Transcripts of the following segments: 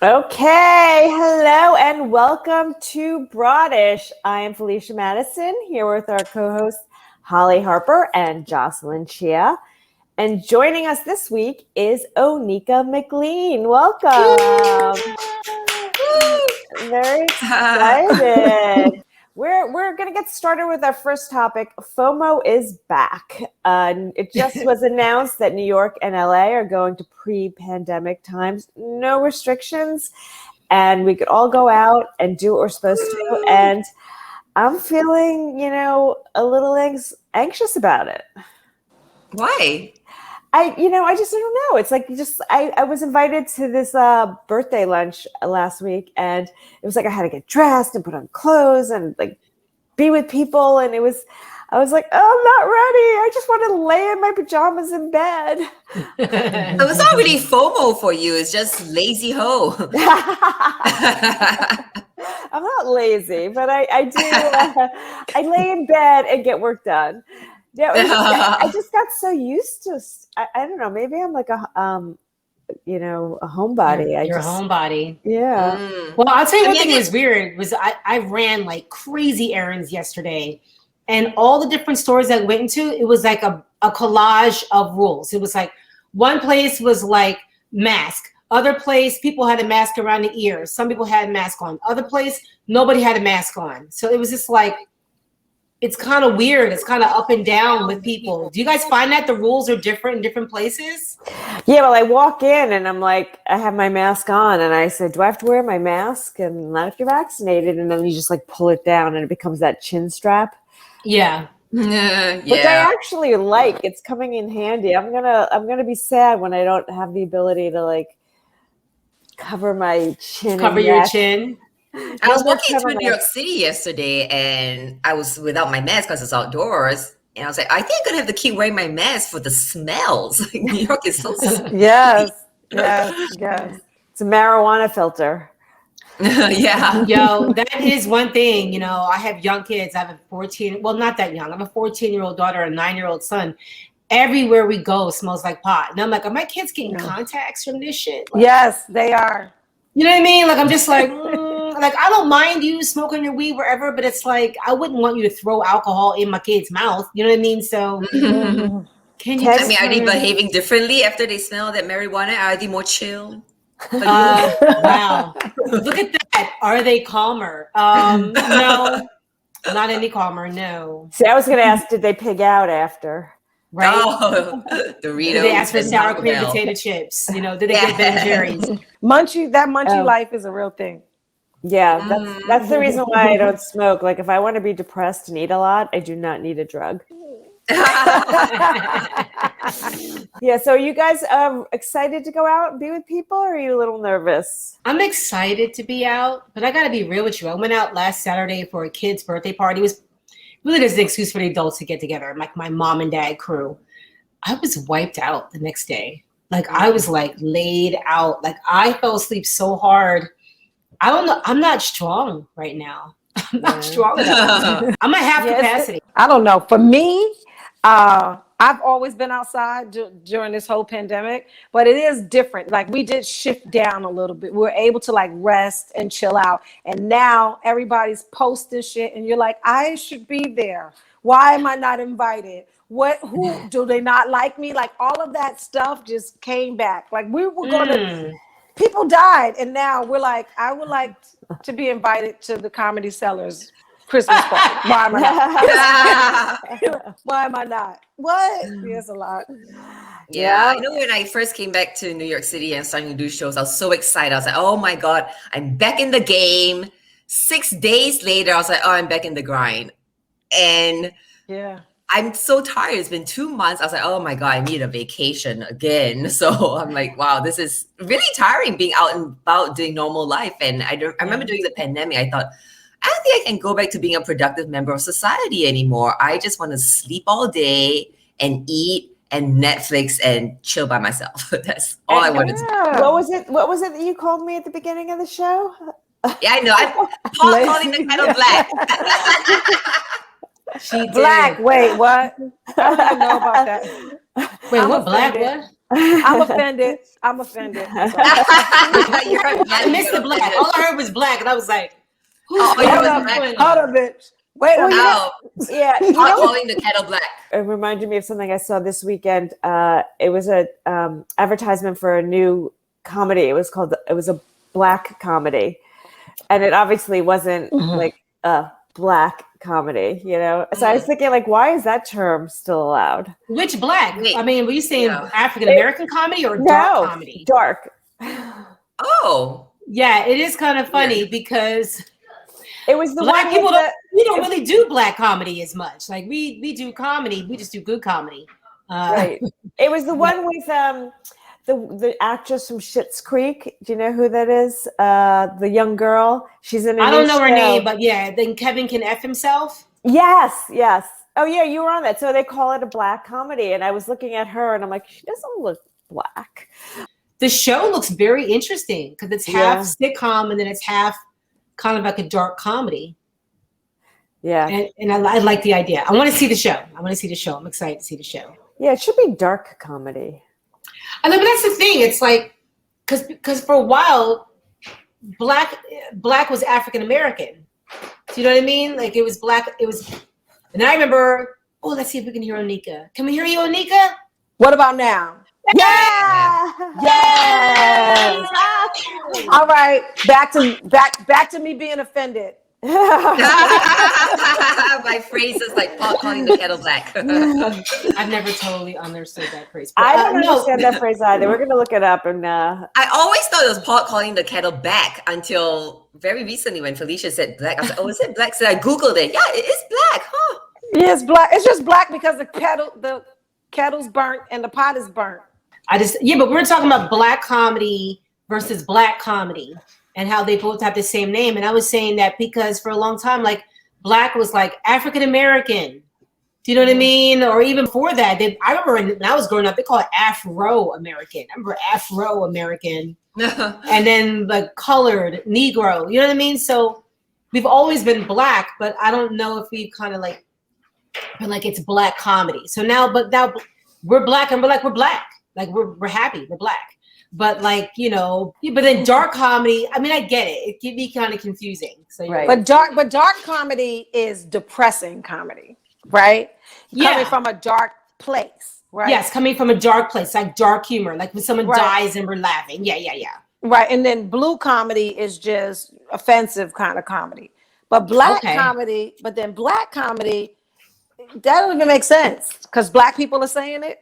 Okay, hello and welcome to Broadish. I am Felicia Madison here with our co-hosts Hollie Harper and Jocelyn Chia. And joining us this week is Onika McLean. Welcome. Very excited. We're going to get started with our first topic. FOMO is back. It just was announced that New York and LA are going to pre-pandemic times, no restrictions, and we could all go out and do what we're supposed to. And I'm feeling, a little anxious about it. Why? I just don't know. It's like I was invited to this birthday lunch last week, and it was like I had to get dressed and put on clothes and like be with people, and I was like, oh, I'm not ready. I just want to lay in my pajamas in bed. It was not really FOMO for you. It's just lazy hoe. I'm not lazy, but I do. I lay in bed and get work done. Yeah, I just got so used to. I don't know. Maybe I'm like a homebody. You're a homebody. Yeah. Well, I'll tell you one thing that was weird was I ran like crazy errands yesterday, and all the different stores I went into, it was like a collage of rules. It was like one place was like mask. Other place, people had a mask around the ears. Some people had a mask on. Other place, nobody had a mask on. So it was just like, it's kind of weird. It's kind of up and down with people. Do you guys find that the rules are different in different places? Yeah, well, I walk in and I'm like, I have my mask on, and I said, do I have to wear my mask? And not if you're vaccinated. And then you just like pull it down and it becomes that chin strap. Yeah. Which I actually like. It's coming in handy. I'm gonna be sad when I don't have the ability to like cover my chin. Cover your chin. I was walking through New York City yesterday, and I was without my mask because it's outdoors. And I was like, I think I'm gonna have to keep wearing my mask for the smells. New York is so yes. It's a marijuana filter. Yeah. Yo, that is one thing. I have young kids. I have a 14, well, not that young. I have a 14-year-old daughter, a 9-year-old son. Everywhere we go smells like pot. And I'm like, are my kids getting contacts from this shit? Like, yes, they are. You know what I mean? Like, I'm just like, like, I don't mind you smoking your weed wherever, but it's like, I wouldn't want you to throw alcohol in my kid's mouth. You know what I mean? So can you are they behaving differently after they smell that marijuana? Are they more chill? Wow. Look at that. Are they calmer? No, not any calmer. No. See, I was going to ask, did they pig out after? Right. Oh, Doritos. Did they ask for sour cream potato chips? Did they get Ben Jerry's? That munchy life is a real thing. Yeah, that's the reason why I don't smoke. Like, if I want to be depressed and eat a lot, I do not need a drug. Yeah, so you guys excited to go out and be with people, or are you a little nervous? I'm excited to be out, but I got to be real with you. I went out last Saturday for a kid's birthday party. It was really just an excuse for the adults to get together, like my mom and dad crew. I was wiped out the next day. Like, I was like laid out. Like, I fell asleep so hard. I don't know. I'm not strong right now. I'm not strong enough. I'm at half capacity. I don't know. For me, I've always been outside during this whole pandemic, but it is different. Like, we did shift down a little bit. We were able to like rest and chill out. And now everybody's posting shit and you're like, I should be there. Why am I not invited? Who do they not like me? Like, all of that stuff just came back. Like, we were going to, people died. And now we're like, I would like to be invited to the Comedy Sellers Christmas party. Why am I not? Why am I not? What? There's a lot. Yeah, I know when I first came back to New York City and starting to do shows, I was so excited. I was like, oh my God, I'm back in the game. 6 days later, I was like, oh, I'm back in the grind. And yeah, I'm so tired. It's been 2 months. I was like, oh my God, I need a vacation again. So I'm like, wow, this is really tiring being out and about doing normal life. And I remember during the pandemic, I thought, I don't think I can go back to being a productive member of society anymore. I just want to sleep all day and eat and Netflix and chill by myself. That's all I wanted to do. What was it that you called me at the beginning of the show? Yeah, I know. Paul calling the kettle black. She black. Wait, what? I don't know about that. Wait, what? Black what? I'm offended. I'm offended. You're I missed the black. All I heard was black, and I was like, "Who's Oh, black? you was Who's black. black?" Hold on, bitch. Wait a minute. Wow. Yeah, you Pot know, calling the kettle black. it reminded me of something I saw this weekend. It was a advertisement for a new comedy. It was a black comedy, and it obviously wasn't like a black comedy, you know. So I was thinking, like, why is that term still allowed? Which black? Wait. I mean, were you saying Yeah. African American comedy or dark comedy? Dark. Oh. Yeah, it is kind of funny because It was the black one people with we don't really do black comedy as much. Like we do comedy, we just do good comedy. right. It was the one with the actress from Schitt's Creek. Do you know who that is? The young girl. She's in. I don't know her name, but yeah, then Kevin can F himself. Yes. Oh yeah, you were on that. So they call it a black comedy, and I was looking at her, and I'm like, she doesn't look black. The show looks very interesting because it's half sitcom and then it's half kind of like a dark comedy. Yeah. And I like the idea. I want to see the show. I'm excited to see the show. Yeah, it should be dark comedy. I mean, but that's the thing. It's like, because for a while, black was African American. Do you know what I mean? Like it was black. It was, and I remember. Oh, let's see if we can hear Onika. Can we hear you, Onika? What about now? Yeah. Yes. All right. Back to me being offended. My phrase is like pot calling the kettle black. I've never totally understood that phrase. I don't understand that phrase either. We're gonna look it up and. I always thought it was pot calling the kettle back until very recently when Felicia said black. I was like, oh, is it black? So I Googled it. Yeah, it is black, huh? Yeah, it's black. It's just black because the kettle's burnt and the pot is burnt. But we're talking about black comedy versus black comedy and how they both have the same name. And I was saying that because for a long time, like black was like African American. Do you know what I mean? Or even before that, I remember when I was growing up, they call it Afro American. I remember Afro American, and then like colored Negro. You know what I mean? So we've always been black, but I don't know if we've kind of like been like it's black comedy. So now we're black and we're black. Like we're happy, we're black. But like, you know, but then dark comedy, I mean, I get it. It can be kind of confusing. So Right. But dark comedy is depressing comedy, right? Coming from a dark place, right? Yes, coming from a dark place, like dark humor, like when someone dies and we're laughing. Yeah. Right. And then blue comedy is just offensive kind of comedy. But black comedy, that doesn't even make sense because black people are saying it.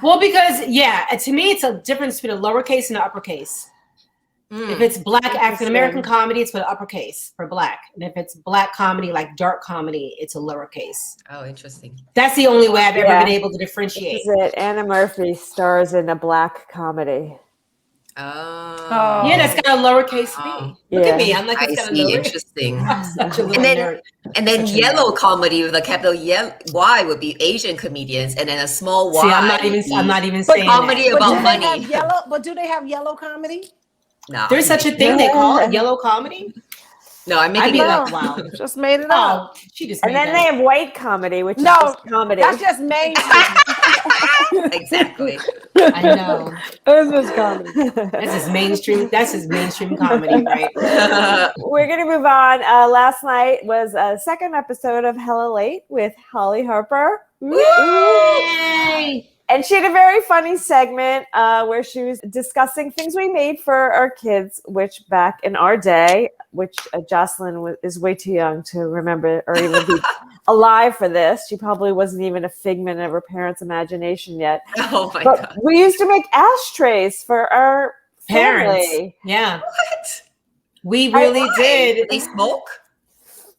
Well, because to me, it's a difference between a lowercase and an uppercase. If it's black African American comedy, it's with an uppercase for black, and if it's black comedy, like dark comedy, it's a lowercase. Oh, interesting. That's the only way I've ever been able to differentiate. Is it Anna Murphy stars in a black comedy? Oh. Yeah, that's got a lowercase B. Look at me, I'm like, I it's got a see. lowercase. Interesting. I'm such a little nerd. And then yellow comedy with a capital Y would be Asian comedians, and then a small Y. See, I'm not even saying comedy that. about money. Do they have yellow comedy? No. There's such a thing they call it yellow comedy. No, I'm I'd making be it like, up. wow. Just made it up. Oh, she just And made then that they up. have white comedy, which is No, just comedy. that's just mainstream. Exactly. I know. That's just comedy. That's his mainstream. That's his mainstream comedy, right? We're gonna move on. Last night was a second episode of Hella Late with Hollie Harper. Yay! And she had a very funny segment where she was discussing things we made for our kids, which back in our day, which Jocelyn is way too young to remember or even be alive for this. She probably wasn't even a figment of her parents' imagination yet. Oh my But God. we used to make ashtrays for our Parents. family. Yeah. What? We really Why? did. They smoke?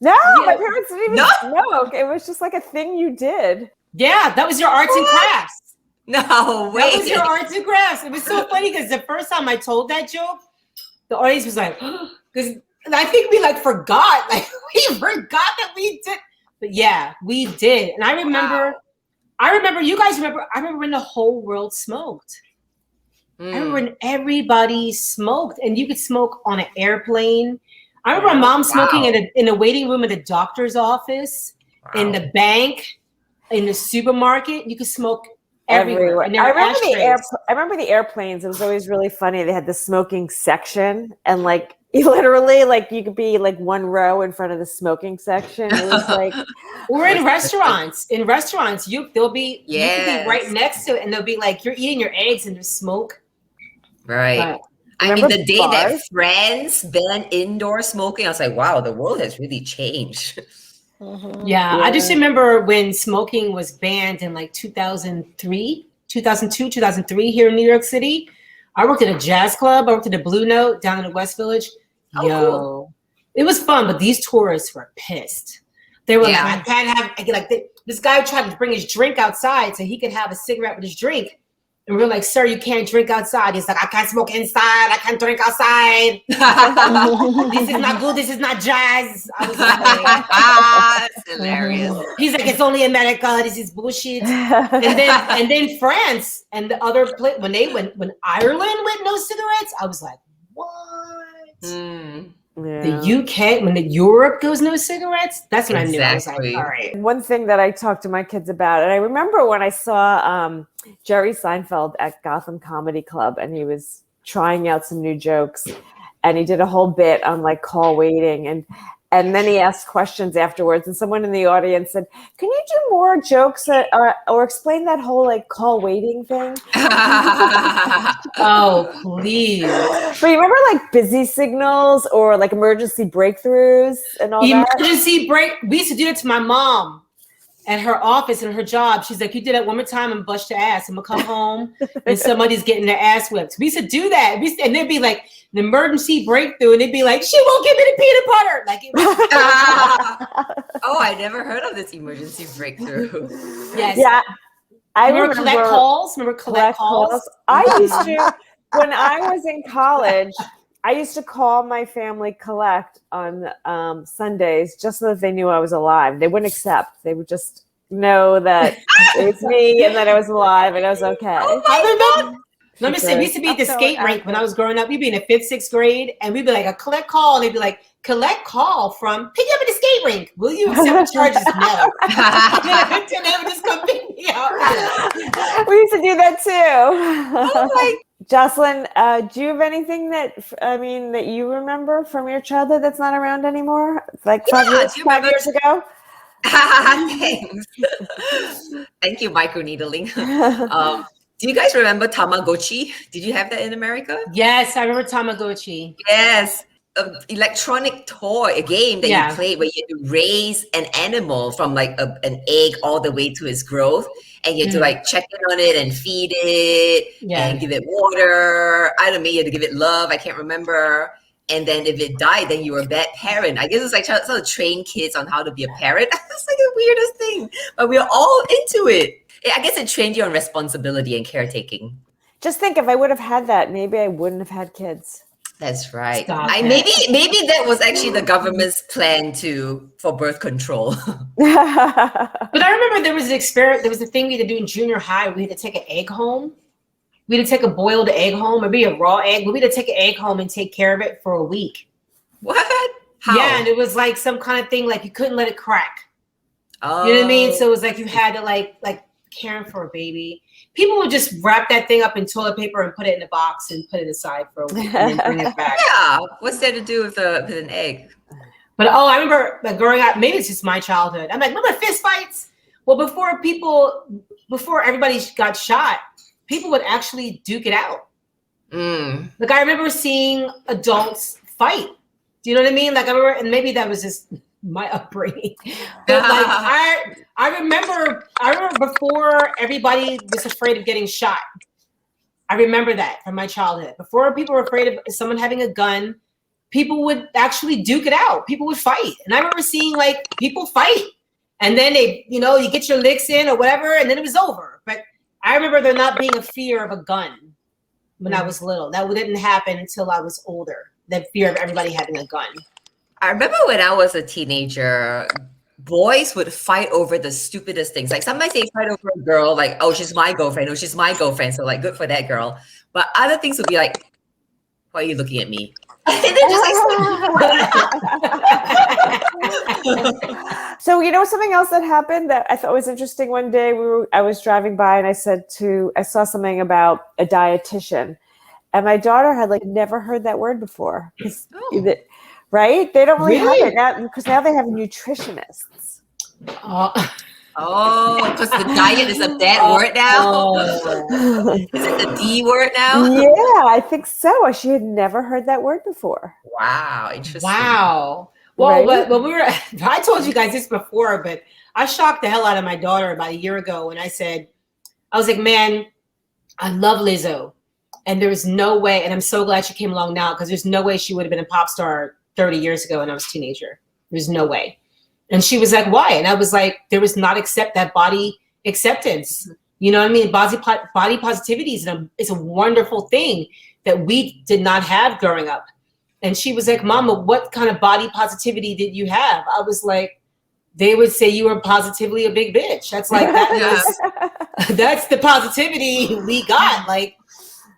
No, Yeah. my parents didn't even smoke. It was just like a thing you did. Yeah, that was your arts and crafts. No That way. was your arts and crafts. It was so funny because the first time I told that joke, the audience was like, because I think we like forgot. Like we forgot that we did. But yeah, we did. And I remember, you guys remember, I remember when the whole world smoked. I remember when everybody smoked and you could smoke on an airplane. I remember my mom smoking in a waiting room at the doctor's office, in the bank, in the supermarket. You could smoke everywhere. And there I were remember the airplanes. It was always really funny. They had the smoking section, and like literally, like you could be like one row in front of the smoking section. It was like, or in restaurants. In restaurants, they'll be you could be right next to it, and they'll be like you're eating your eggs and there's smoke. Right. But, I mean, the day that France banned indoor smoking, I was like, wow, the world has really changed. Mm-hmm. Yeah, I just remember when smoking was banned in like 2002, 2003 here in New York City. I worked at a jazz club. I worked at the Blue Note down in the West Village. Cool. It was fun, but these tourists were pissed. They were like, I can't have, this guy tried to bring his drink outside so he could have a cigarette with his drink. And we were like, sir, you can't drink outside. He's like, I can't smoke inside. I can't drink outside. This is not good. This is not jazz. I was like, that's hilarious. He's like, it's only America. This is bullshit. And then France and the other place, when Ireland went no cigarettes, I was like, what? Yeah. The UK, when the Europe goes no cigarettes, that's when I knew. I was like, all right. One thing that I talked to my kids about, and I remember when I saw Jerry Seinfeld at Gotham Comedy Club, and he was trying out some new jokes, and he did a whole bit on like call waiting, and then he asked questions afterwards, and someone in the audience said, "Can you do more jokes or explain that whole like call waiting thing?" Oh, please! But you remember like busy signals or like emergency breakthroughs and all that? Emergency break. We used to do it to my mom at her office and her job. She's like, "You did that one more time and bust your ass. I'm gonna come home and somebody's getting their ass whipped." We used to do that, and they'd be like an emergency breakthrough, and they'd be like, "She won't give me the peanut butter." Like, it was oh, I never heard of this emergency breakthrough. Yes. Yeah. I remember collect calls. Remember collect calls. I used to, when I was in college, I used to call my family collect on Sundays just so that they knew I was alive. They wouldn't accept. They would just know that it was me and that I was alive and I was okay. Oh my God. Let me say, we used to be at the skate rink when I was growing up. We'd be in the 5th, 6th grade, and we'd be like, a collect call. And they'd be like, collect call from pick you up at the skate rink. Will you accept charges? No. And they would just come pick me up. We used to do that too. Oh my. Jocelyn, do you have anything that you remember from your childhood that's not around anymore? Like 5 years ago? Thanks. Thank you, microneedling. Do you guys remember Tamagotchi? Did you have that in America? Yes, I remember Tamagotchi. Yes. Electronic toy, a game that you played where you had to raise an animal from like an egg all the way to its growth. And you had to like check in on it and feed it and give it water. I don't know, you had to give it love. I can't remember. And then if it died, then you were a bad parent. I guess it's like trying to train kids on how to be a parent. That's like the weirdest thing. But we're all into it. I guess it trained you on responsibility and caretaking. Just think, if I would have had that, maybe I wouldn't have had kids. That's right. Maybe that was actually the government's plan for birth control. But I remember there was an experiment. There was a thing we had to do in junior high. We had to take an egg home. We had to take a boiled egg home, or maybe a raw egg. But we had to take an egg home and take care of it for a week. What? How? Yeah, and it was like some kind of thing, like you couldn't let it crack. Oh. You know what I mean? So it was like you had to like caring for a baby. People would just wrap that thing up in toilet paper and put it in a box and put it aside for a week and then bring it back. Yeah. What's there to do with an egg? But I remember like growing up, maybe it's just my childhood. I'm like, remember fist fights? Well, before everybody got shot, people would actually duke it out. Like I remember seeing adults fight. Do you know what I mean? Like I remember, and maybe that was just my upbringing. But like I remember before everybody was afraid of getting shot. I remember that from my childhood. Before people were afraid of someone having a gun, people would actually duke it out. People would fight. And I remember seeing like people fight. And then they, you get your licks in or whatever, and then it was over. But I remember there not being a fear of a gun when I was little. That didn't happen until I was older. That fear of everybody having a gun. I remember when I was a teenager, boys would fight over the stupidest things. Like sometimes they fight over a girl, like, oh, she's my girlfriend. Oh, she's my girlfriend. So like, good for that girl. But other things would be like, why are you looking at me? And then just like, So something else that happened that I thought was interesting one day. I was driving by and I saw something about a dietitian, and my daughter had never heard that word before. Right? They don't really have it now because now they have nutritionists. Oh, because the diet is a bad word now. Is it the D word now? Yeah, I think so. She had never heard that word before. Wow, interesting. Wow. Well, Right? but I told you guys this before, but I shocked the hell out of my daughter about a year ago when I was like, man, I love Lizzo. And there was no way, and I'm so glad she came along now, because there's no way she would have been a pop star 30 years ago when I was a teenager. There's no way. And she was like, why? And I was like, there was not that body acceptance. You know what I mean? Body positivity is a wonderful thing that we did not have growing up. And she was like, Mama, what kind of body positivity did you have? I was like, they would say you were positively a big bitch. That's like, that's the positivity we got. Like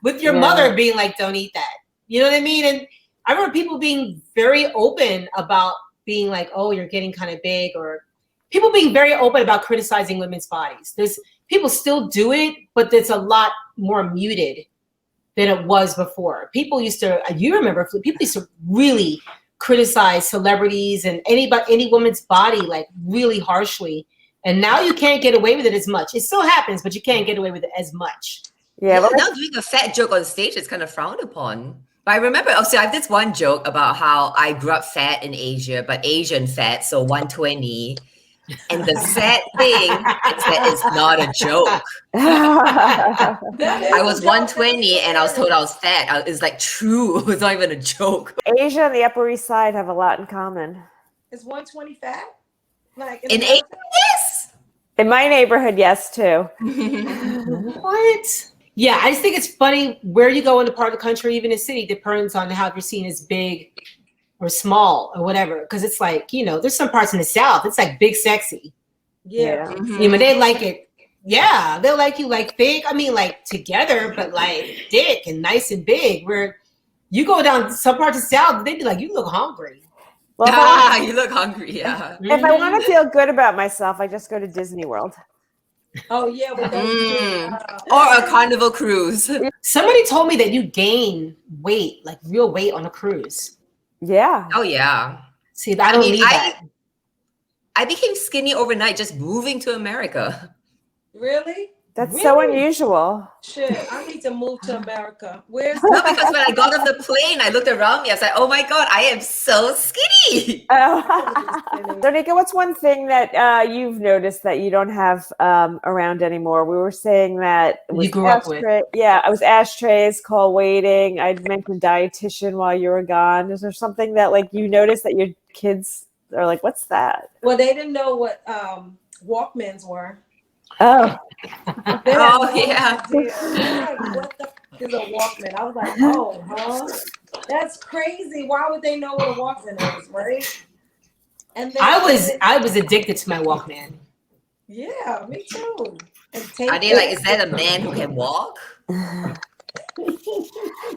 with your mother being like, don't eat that. You know what I mean? And I remember people being very open about being like, oh, you're getting kind of big, or people being very open about criticizing women's bodies. People still do it, but it's a lot more muted than it was before. People used to really criticize celebrities and any woman's body like really harshly. And now you can't get away with it as much. It still happens, but you can't get away with it as much. Yeah, but now doing a fat joke on stage is kind of frowned upon. But I remember, I have this one joke about how I grew up fat in Asia, but Asian fat, so 120. And the sad thing is that it's not a joke. I was 120 and I was told I was fat. It's like true. It's not even a joke. Asia and the Upper East Side have a lot in common. Is 120 fat? Like in Asia, yes. In my neighborhood, yes, too. What? Yeah, I just think it's funny where you go in the part of the country, even in the city, depends on how you're seen as big or small or whatever. Because it's like, there's some parts in the South, it's like big sexy. Yeah. Mm-hmm. They like it. Yeah, they'll like you like thick. I mean, like together, but like thick and nice and big. Where you go down some parts of the South, they'd be like, you look hungry. Well, you look hungry, yeah. If I want to feel good about myself, I just go to Disney World. Oh, yeah. Or a Carnival cruise. Somebody told me that you gain weight, like real weight on a cruise. Yeah. Oh, yeah. See, I don't need that. I became skinny overnight just moving to America. Really? That's so unusual. Shit, I need to move to America. No, because when I got off the plane, I looked around me. I was like, oh my God, I am so skinny. Onika, what's one thing that you've noticed that you don't have around anymore? We were saying that you grew up with. Yeah, it was ashtrays, call waiting. I'd mentioned dietitian while you were gone. Is there something that you noticed that your kids are like, what's that? Well, they didn't know what Walkmans were. Oh. Yeah. What the f is a Walkman? I was like, oh, huh? That's crazy. Why would they know what a Walkman is, right? And then I was addicted to my Walkman. Yeah, me too. Are they like, is that a man who can walk?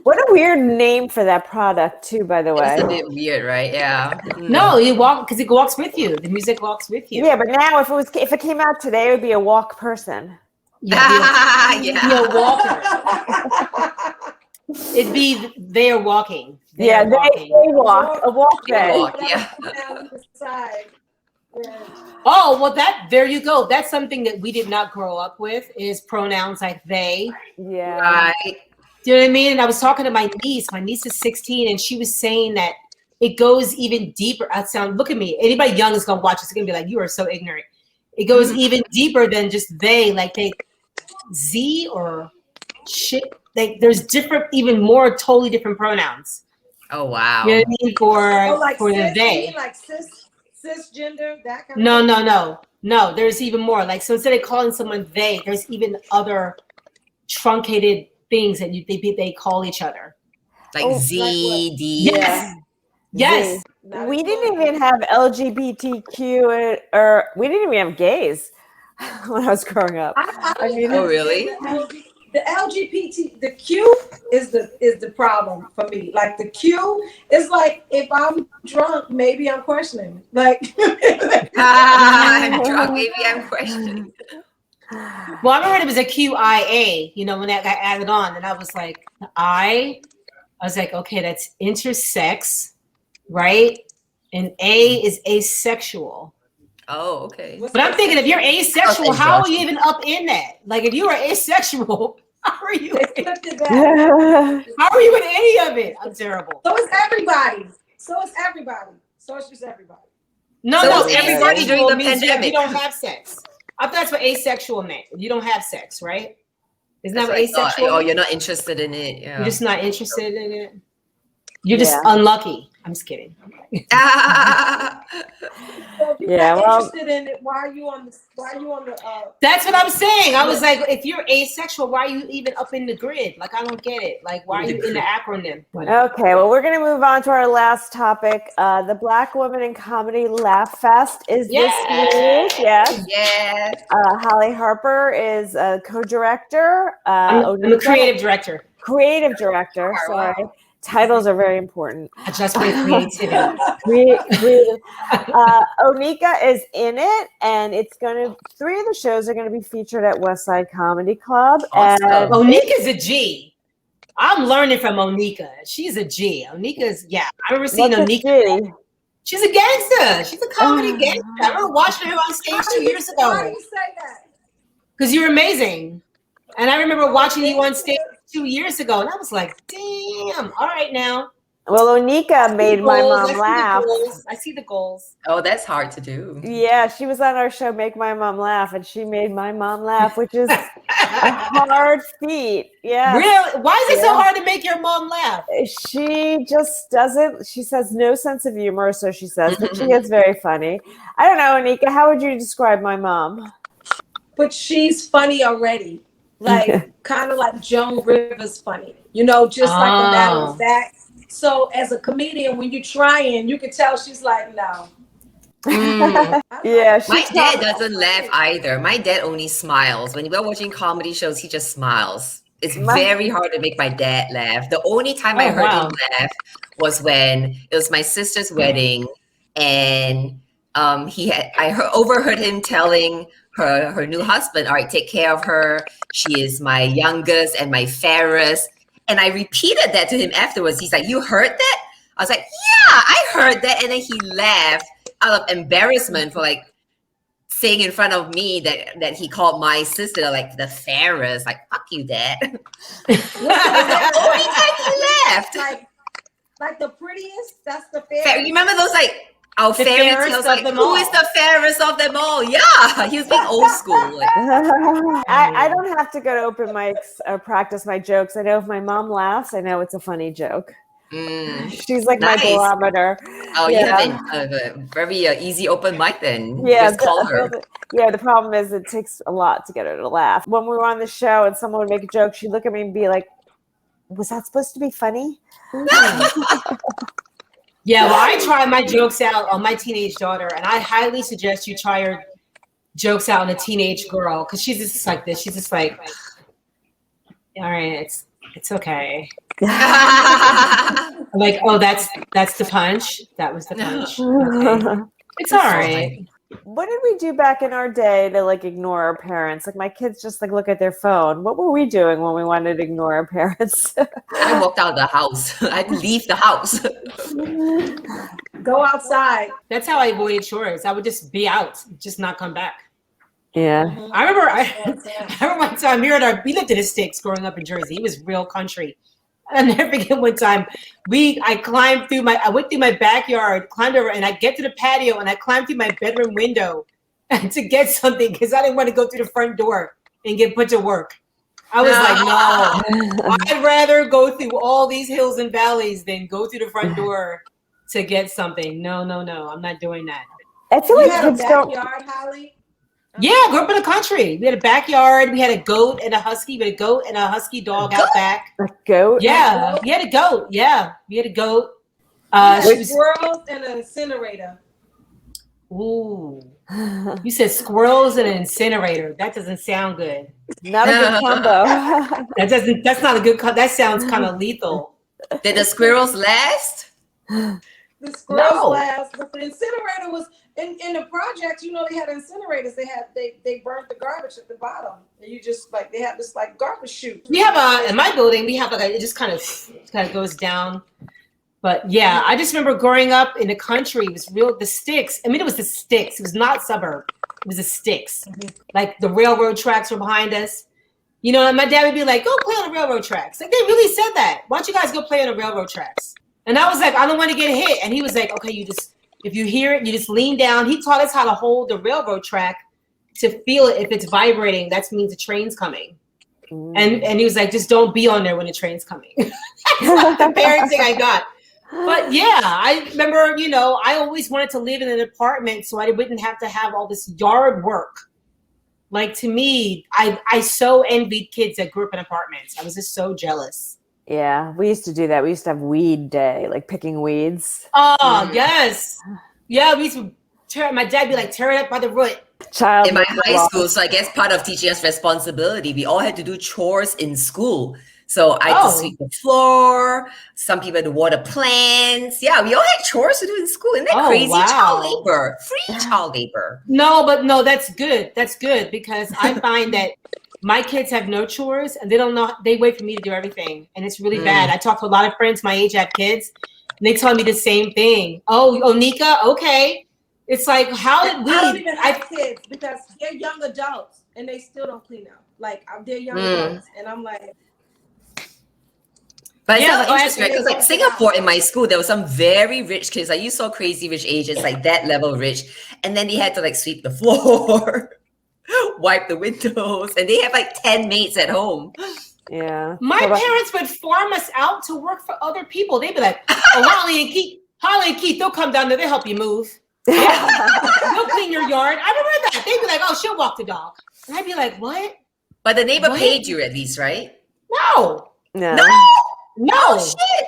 What a weird name for that product, too, by the way. It's a bit weird, right? Yeah. No, you walk because it walks with you. The music walks with you. Yeah, but now if it came out today, it would be a walk person. Yeah, be a walker. It'd be they are walking. They walk. A walk day. Yeah. Oh, well, there you go. That's something that we did not grow up with is pronouns like they. Yeah. Right. Do you know what I mean? And I was talking to my niece. My niece is 16, and she was saying that it goes even deeper. Look at me. Anybody young is going to watch this. It's going to be like, you are so ignorant. It goes even deeper than just they. Like Z or shit. Like there's even more totally different pronouns. Oh, wow. You know what I mean? For the they. Like cisgender, that kind of thing? No. There's even more. Like, so instead of calling someone they, there's even other truncated things that they call each other. Like Z, D. Yes. We didn't even have LGBTQ or we didn't even have gays when I was growing up. Oh, really? the LGBT, the Q is the problem for me. Like the Q is like, if I'm drunk, maybe I'm questioning. Like I'm drunk, maybe I'm questioning. Well, I remember it was a QIA, you know, when that got added on, and I was like, I was like, okay, that's intersex, right? And A is asexual. Oh, okay. But I'm thinking, if you're asexual, how are you even up in that? Like, if you are asexual, how are you? How are you in any of it? I'm terrible. So it's everybody. So it's just everybody. No, So it's everybody during the means pandemic. You don't have sex. I thought that's what asexual meant. You don't have sex, right? Isn't that what That's what I thought. asexual? Oh, you're not interested in it. Yeah. You're just not interested in it. You're just unlucky. I'm just kidding. So if you're not interested in it, why are you on the That's what I'm saying. I was like, if you're asexual, why are you even up in the grid? Like, I don't get it. Like, why are you in the acronym? Okay, well, we're going to move on to our last topic. The Black Woman in Comedy Laff Fest is this week. Yes. Yes. Hollie Harper is a co-director. I'm a creative director. Creative director, sorry. Titles are very important. Adjustment creativity. Onika is in it, and it's going to. 3 of the shows are going to be featured at West Side Comedy Club. Awesome. And Onika's a G. I'm learning from Onika. She's a G. Onika's, I remember seeing Onika. She's a gangster. She's a comedy gangster. I remember watching her on stage 2 years ago. Why do you say that? Because you're amazing. And I remember watching you on stage 2 years ago, and I was like, damn, all right now. Well, Onika made my mom laugh. I see the goals. Oh, that's hard to do. Yeah, she was on our show, Make My Mom Laugh, and she made my mom laugh, which is a hard feat. Yeah. Really? Why is it so hard to make your mom laugh? She just doesn't. She says no sense of humor, so she says, but she is very funny. I don't know, Onika, how would you describe my mom? But she's funny already. Like kind of like Joan Rivers funny, you know, just like a matter of fact. So as a comedian, when you're trying, you can tell she's like, no. Yeah, my dad doesn't laugh either. My dad only smiles. When we're watching comedy shows, he just smiles. It's very hard to make my dad laugh. The only time I heard him laugh was when it was my sister's wedding, and I overheard him telling her new husband, all right, take care of her. She is my youngest and my fairest. And I repeated that to him afterwards. He's like, you heard that? I was like, yeah, I heard that. And then he laughed out of embarrassment for like saying in front of me that he called my sister like the fairest. Like, fuck you, Dad. The only time he laughed. Like the prettiest, that's the fairest. You remember those like, our fairy tales, like, who is the fairest of them all? Yeah, he was being old school. Like. I don't have to go to open mics or practice my jokes. I know if my mom laughs, I know it's a funny joke. She's like my barometer. Oh, you have a very easy open mic then. Yeah, just call her. The problem is it takes a lot to get her to laugh. When we were on the show and someone would make a joke, she'd look at me and be like, was that supposed to be funny? Yeah, well, I try my jokes out on my teenage daughter, and I highly suggest you try your jokes out on a teenage girl, because she's just like this. She's just like, all right, it's okay. I'm like, oh, that's the punch. That was the punch. Okay. It's all right. What did we do back in our day to like ignore our parents? Like my kids just like look at their phone. What were we doing when we wanted to ignore our parents? I walked out of the house. I'd leave the house. Go outside. That's how I avoided chores. I would just be out, just not come back. Yeah. I remember one time we lived in the sticks growing up in Jersey. It was real country. I'll never forget one time I went through my backyard, climbed over, and I get to the patio, and I climbed through my bedroom window to get something because I didn't want to go through the front door and get put to work. I was like, no, I'd rather go through all these hills and valleys than go through the front door to get something. No, I'm not doing that. I feel like kids don't. Hollie? Yeah, I grew up in the country. We had a backyard. We had a goat and a husky. We had a goat and a husky dog out back. A goat? Yeah, we had a goat. Yeah, we had a goat. Squirrels and an incinerator. Ooh. You said squirrels and an incinerator. That doesn't sound good. Not a good combo. That's not a good that sounds kind of lethal. Did the squirrels last? The squirrels No. last, but the incinerator was in the projects. You know, they had incinerators. They burnt the garbage at the bottom, and you just like they have this like garbage chute. We have in my building we have it just kind of goes down. But yeah, I just remember growing up in the country. It was the sticks. I mean, it was the sticks. It was not suburb. It was the sticks. Like the railroad tracks were behind us. You know, and my dad would be like, "Go play on the railroad tracks." Like they really said that. Why don't you guys go play on the railroad tracks? And I was like, I don't want to get hit. And he was like, okay, if you hear it, you just lean down. He taught us how to hold the railroad track to feel it. If it's vibrating, that means the train's coming. And he was like, just don't be on there when the train's coming. That's like the parenting I got. But yeah, I remember, you know, I always wanted to live in an apartment so I wouldn't have to have all this yard work. Like to me, I so envied kids that grew up in apartments. I was just so jealous. Yeah, we used to do that. We used to have weed day, like picking weeds. Oh, yes. Yeah, we used to my dad would be like, tear it up by the root. Child In my high school, so I guess part of teaching us responsibility, we all had to do chores in school. So I had to sweep the floor. Some people had to water plants. Yeah, we all had chores to do in school. Isn't that crazy? Wow. Child labor, free child labor. No, that's good. That's good because I find that my kids have no chores and they don't know. They wait for me to do everything, and it's really bad. I talk to a lot of friends my age have kids, and they tell me the same thing. Oh, Onika, okay. It's like how did we? I don't even have kids because they're young adults and they still don't clean up. Like they're young adults, and I'm like. But Yeah, it's so interesting because like Singapore in my school, there were some very rich kids. Like you saw Crazy Rich Asians, like that level rich, and then they had to like sweep the floor, wipe the windows, and they have like 10 mates at home. Yeah. My parents would farm us out to work for other people. They'd be like, "Oh, Hollie and Keith, they'll come down there. They'll help you move. Yeah. They'll clean your yard." I remember that. They'd be like, "Oh, she'll walk the dog," and I'd be like, "What?" But the neighbor paid you at least, right? No. No. Oh, shit.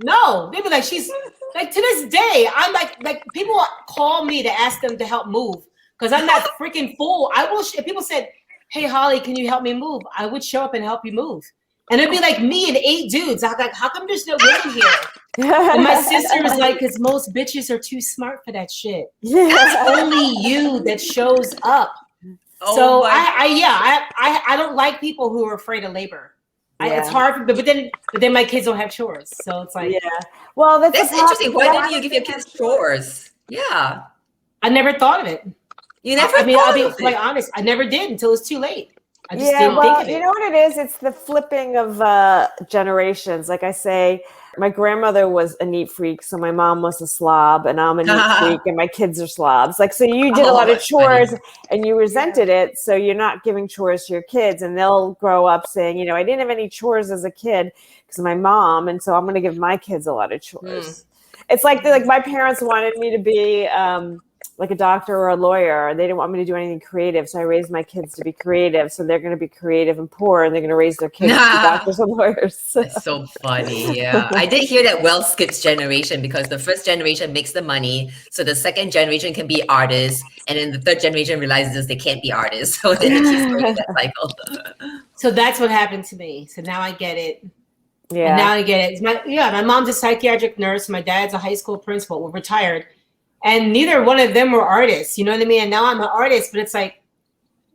No. They'd be like, she's like to this day. I'm like people call me to ask them to help move because I'm that freaking fool. I will. If people said, "Hey, Hollie, can you help me move?" I would show up and help you move. And it'd be like me and 8 dudes. I'm like, how come there's no women here? And my sister was like, because most bitches are too smart for that shit. It's only you that shows up. Oh, so I don't like people who are afraid of labor. It's hard, but then my kids don't have chores, so it's like Well, that's interesting. Why didn't you give your kids chores? Yeah, I never thought of it. you never. I'll be quite honest. I never did until it's too late. I just didn't think of it. You know what it is? It's the flipping of generations. Like I say, my grandmother was a neat freak, so my mom was a slob, and I'm a neat freak, and my kids are slobs. Like, so you did a lot of chores, and you resented it, so you're not giving chores to your kids, and they'll grow up saying, you know, I didn't have any chores as a kid because of my mom, and so I'm going to give my kids a lot of chores. It's like my parents wanted me to be like a doctor or a lawyer. They didn't want me to do anything creative, so I raised my kids to be creative. So they're going to be creative and poor, and they're going to raise their kids to be doctors and lawyers. It's so funny. Yeah, I did hear that wealth skips generation because the first generation makes the money, so the second generation can be artists, and then the third generation realizes they can't be artists. So then it keeps going that cycle. So that's what happened to me. So now I get it. Yeah. And now I get it. My mom's a psychiatric nurse. My dad's a high school principal. We're retired. And neither one of them were artists, you know what I mean? And now I'm an artist, but it's like,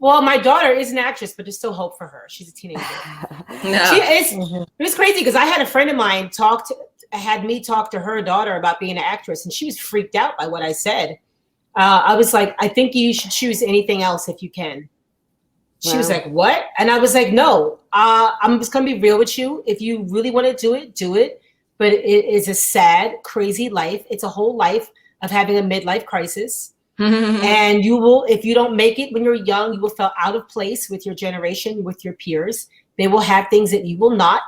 well, my daughter is an actress, but there's still hope for her. She's a teenager. It was crazy because I had a friend of mine had me talk to her daughter about being an actress, and she was freaked out by what I said. I was like, I think you should choose anything else if you can. She was like, what? And I was like, no, I'm just going to be real with you. If you really want to do it, do it. But it is a sad, crazy life. It's a whole life of having a midlife crisis. And you will, if you don't make it when you're young, you will feel out of place with your generation, with your peers. They will have things that you will not.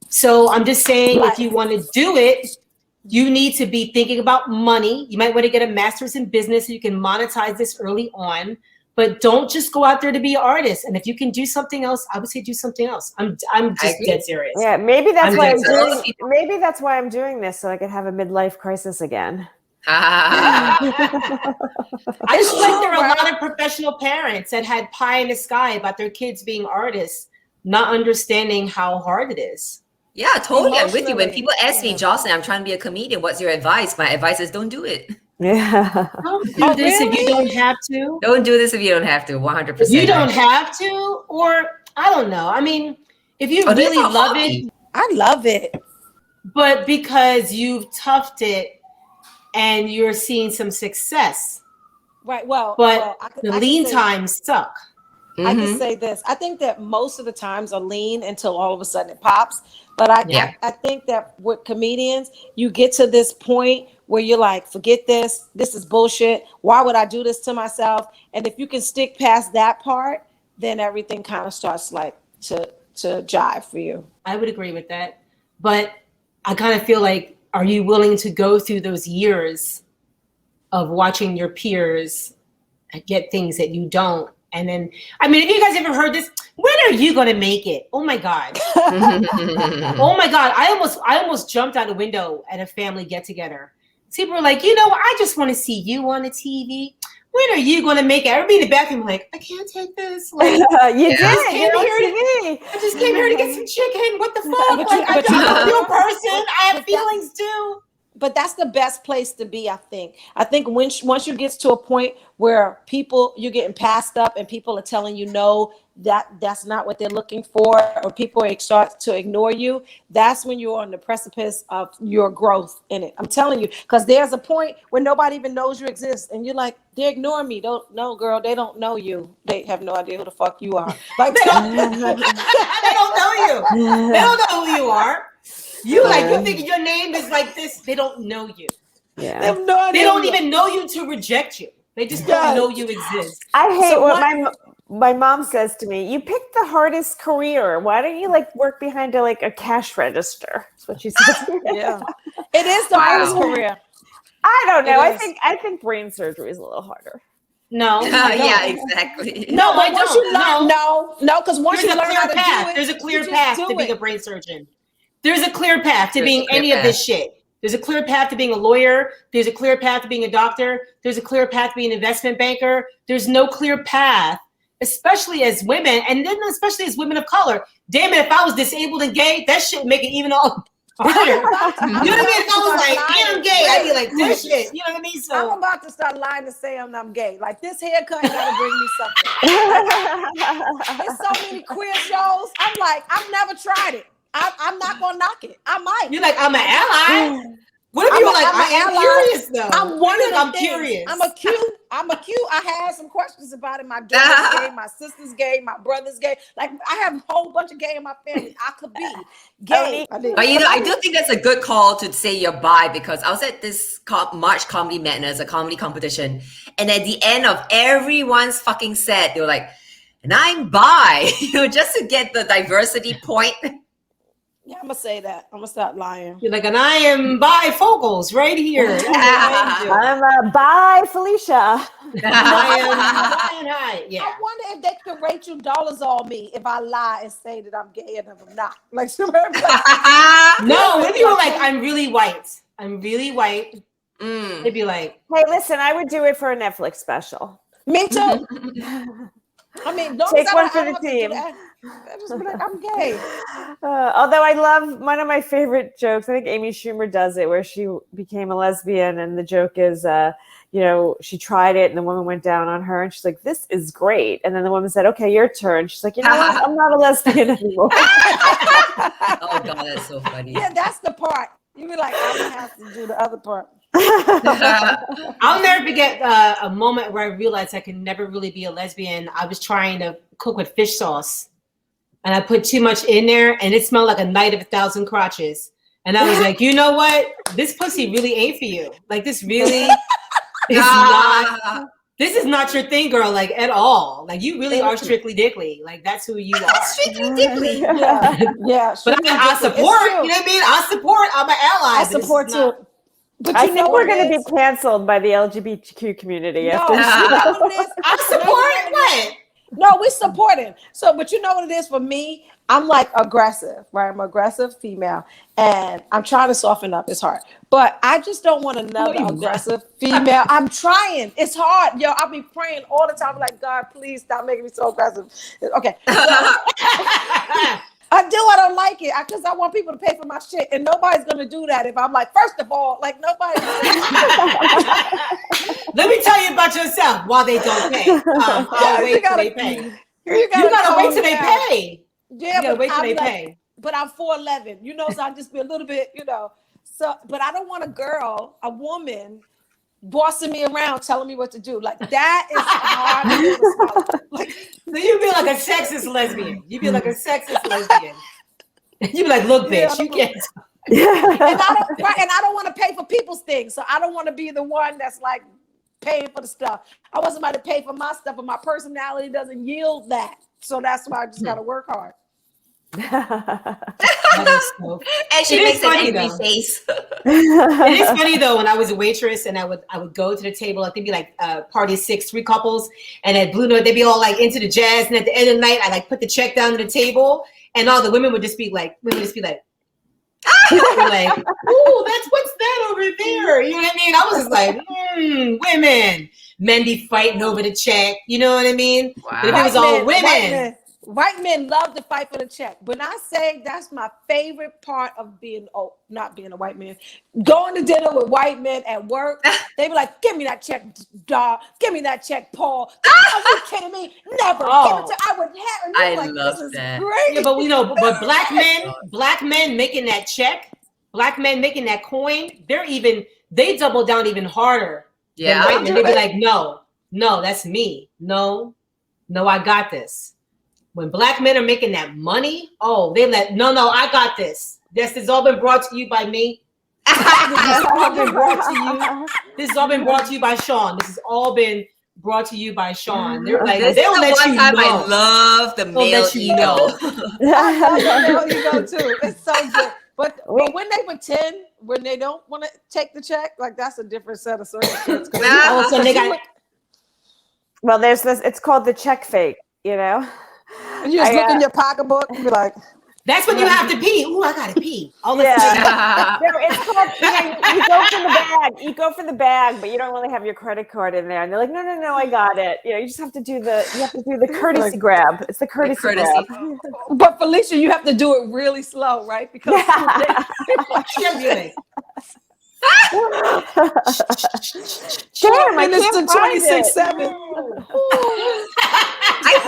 So I'm just saying, if you want to do it, you need to be thinking about money. You might want to get a master's in business so you can monetize this early on. But don't just go out there to be an artist. And if you can do something else, I would say do something else. I'm just dead serious. Yeah, maybe that's why I'm doing this, so I could have a midlife crisis again. I just feel like there are a lot of professional parents that had pie in the sky about their kids being artists, not understanding how hard it is. Yeah, totally. I'm with you. When people ask me, Jocelyn, I'm trying to be a comedian, what's your advice? My advice is don't do it. Yeah. Don't do this if you don't have to. Don't do this if you don't have to. 100%. If you don't have to, or I don't know. I mean, if you really love it, I love it. but because you've toughed it and you're seeing some success, Right. Well, but I the lean times suck. I can say this. I think that most of the times are lean until all of a sudden it pops. But I think that with comedians, you get to this point where you're like, forget this. This is bullshit. Why would I do this to myself? And if you can stick past that part, then everything kind of starts like to jive for you. I would agree with that. But I kind of feel like, are you willing to go through those years of watching your peers get things that you don't? And then, I mean, have you guys ever heard this? When are you going to make it? Oh my God. Oh my God. I almost jumped out the window at a family get together. People were like, you know, I just want to see you on the TV. When are you going to make it? I would be in the bathroom like, I can't take this. Like, I just came here to get some chicken. What the fuck? I'm a real person. I have feelings too. But that's the best place to be, I think. I think once you get to a point where you're getting passed up and people are telling you no, that's not what they're looking for, or people start to ignore you, that's when you're on the precipice of your growth in it. I'm telling you, because there's a point where nobody even knows you exist, and you're like, they're ignoring me. No, girl, they don't know you. They have no idea who the fuck you are. Like, they don't know you. They don't know who you are. You think your name is like this. They don't know you. Yeah. They have no idea. They don't even know you to reject you. They just don't know you exist. I hate what my mom says to me. You picked the hardest career. Why don't you work behind a cash register? That's what she says. Yeah, it is the hardest career. I don't know. I think brain surgery is a little harder. No. Yeah, exactly. No, I don't. No, because once you learn how to do it, there's a clear path to being a brain surgeon. There's a clear path to being any of this shit. There's a clear path to being a lawyer. There's a clear path to being a doctor. There's a clear path to being an investment banker. There's no clear path, especially as women, and then especially as women of color. Damn it, if I was disabled and gay, that shit would make it even all harder. You know what I mean? If I was like, I'm gay, I'd be like, this shit. You know what I mean? So I'm about to start lying to say I'm gay. Like, this haircut gotta bring me something. There's so many queer shows. I'm like, I've never tried it. I'm not gonna knock it. I might. You're like, I'm an ally. What if you were like, I am curious though? I'm one of them. I'm curious. I'm a cute. I had some questions about it. My daughter's gay, my sister's gay, my brother's gay. Like, I have a whole bunch of gay in my family. I could be gay. But I do think that's a good call to say you're bi, because I was at this March Comedy Madness, a comedy competition, and at the end of everyone's fucking set, they were like, and I'm bi, just to get the diversity point. Yeah, I'm gonna say that. I'm gonna stop lying. You're like, and I am bifocals right here. I'm bi Felicia. I am bi. Yeah. I wonder if they could rate you dollars on me if I lie and say that I'm gay and I'm not. Like, no, if you were like, I'm really white. I'm really white. They'd be like, hey, listen, I would do it for a Netflix special. Me too. I mean, don't take one for the team. I just be like, I'm gay. Although I love one of my favorite jokes. I think Amy Schumer does it, where she became a lesbian, and the joke is, she tried it, and the woman went down on her, and she's like, "This is great." And then the woman said, "Okay, your turn." She's like, "You know what? I'm not a lesbian anymore." Oh God, that's so funny. Yeah, that's the part. You be like, I'm gonna have to do the other part. I'll never forget a moment where I realized I could never really be a lesbian. I was trying to cook with fish sauce, and I put too much in there, and it smelled like a night of 1,000 crotches. And I was like, you know what? This pussy really ain't for you. Like, this really is not. This is not your thing, girl. Like, at all. Like, you really are strictly dickly. Like, that's who you are. Strictly dickly. Yeah. But I support. You know what I mean? I support. I'm an ally. I support too. But I think we're going to be canceled by the LGBTQ community after this. I support what? No, we support him. So, but you know what it is for me? I'm like aggressive, right? I'm aggressive female, and I'm trying to soften up. It's hard, but I just don't want another aggressive female. I'm trying. It's hard, yo. I'll be praying all the time, like, God, please stop making me so aggressive. Okay. So, I don't like it because I want people to pay for my shit, and nobody's gonna do that if I'm like, first of all, like nobody. Let me tell you about yourself. While they don't pay, I'll wait till they pay. You gotta wait till they pay. Yeah, you gotta wait till they pay. But I'm 4'11", you know, so I just be a little bit, you know. So, but I don't want a woman, bossing me around, telling me what to do. Like that is hard to swallow. Like, so you be like a sexist lesbian. You be like a sexist lesbian. You be like, look, bitch, you can't. And I don't want to pay for people's things, so I don't want to be the one that's like paying for the stuff. I want somebody to pay for my stuff, but my personality doesn't yield that. So that's why I just gotta work hard. And she makes an angry face. It is funny though, when I was a waitress and I would go to the table, like they'd be like party 6, 3 couples, and at Blue Note they'd be all like into the jazz, and at the end of the night I like put the check down on the table, and all the women would just be like, like, ooh, what's that over there? You know what I mean? I was just like, women. Men be fighting over the check, you know what I mean? Wow. But if it was all women. White men love to fight for the check. When I say that's my favorite part of not being a white man, going to dinner with white men at work, they be like, give me that check, dog. Give me that check, Paul. Are you kidding me? Never. Give it to, I would have. I like, love this that. Is great. Yeah, but you know, but black men making that check, black men making that coin, they double down even harder. Yeah. Than white men. They be like, no, that's me. No, I got this. When black men are making that money, they let no, I got this. This has all been brought to you by me. This has all been brought to you. This has all been brought to you by Sean. This has all been brought to you by Sean. They're like, this they'll is the let one you time know. I love the male ego. I love the male ego too. It's so good. But when they pretend, when they don't want to take the check, like that's a different set of circumstances. So they got. Well, there's this. It's called the check fake. You know. You just look in your pocketbook and be like, that's when you have to pee. Ooh, I gotta pee. No, it's called, you go for the bag. You go for the bag, but you don't really have your credit card in there. And they're like, no, I got it. You know, you just have to do the courtesy grab. It's the courtesy grab. But Felicia, you have to do it really slow, right? Because Damn, I can't find it. 26-7. I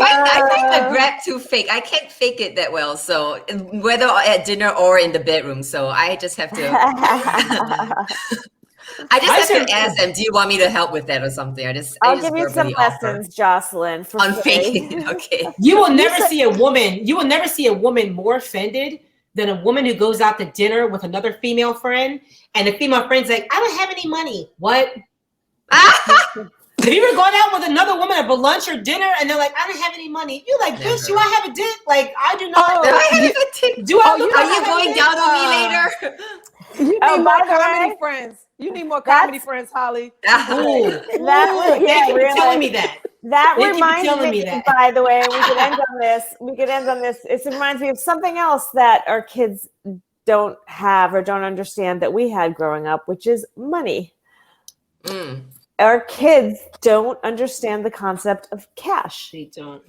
think I grab too fake. I can't fake it that well. So whether at dinner or in the bedroom, so I just have to. I just have to ask them. Do you want me to help with that or something? I'll give you some lessons, Jocelyn. On faking. Okay. You will never see a woman. You will never see a woman more offended than a woman who goes out to dinner with another female friend, and the female friend's like, I don't have any money. What? Have you ever gone out with another woman for lunch or dinner and they're like, I don't have any money? You're like, bitch, do I have a dick? Like, I do not. Do I have a dick? Are you going down on me later? You need more comedy friends. You need more comedy friends, Holly. Thank you for telling me that. That reminds me, by the way, we could end on this. It reminds me of something else that our kids don't have or don't understand that we had growing up, which is money. Our kids don't understand the concept of cash. They don't.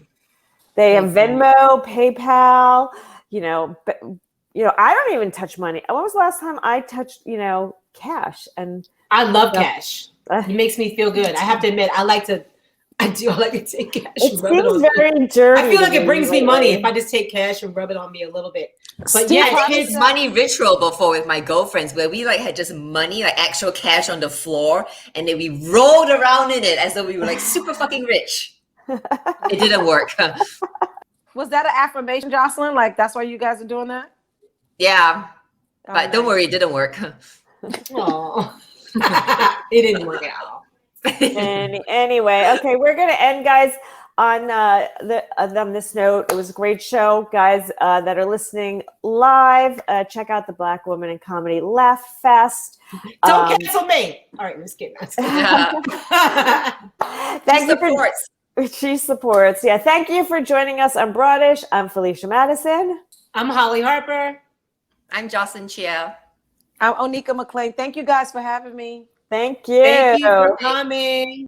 They have Venmo, PayPal, I don't even touch money. When was the last time I touched, cash? And I love cash. It makes me feel good. I have to admit, I like to take cash. It seems very dirty. I feel like it brings me money if I just take cash and rub it on me a little bit. But I did this money ritual before with my girlfriends where we had just money, like actual cash on the floor, and then we rolled around in it as though we were like super fucking rich. It didn't work. Was that an affirmation, Jocelyn? Like that's why you guys are doing that? Yeah. But don't worry, it didn't work. Oh, it didn't work out. Anyway, okay, we're gonna end, guys, on this note. It was a great show, guys. That are listening live, check out the Black Woman in Comedy Laff Fest. Don't cancel me. All right, I'm just kidding. Thank you for She supports. Yeah. Thank you for joining us on Broadish. I'm Felicia Madison. I'm Hollie Harper. I'm Jocelyn Chia. I'm Onika McLean. Thank you guys for having me. Thank you. Thank you for coming.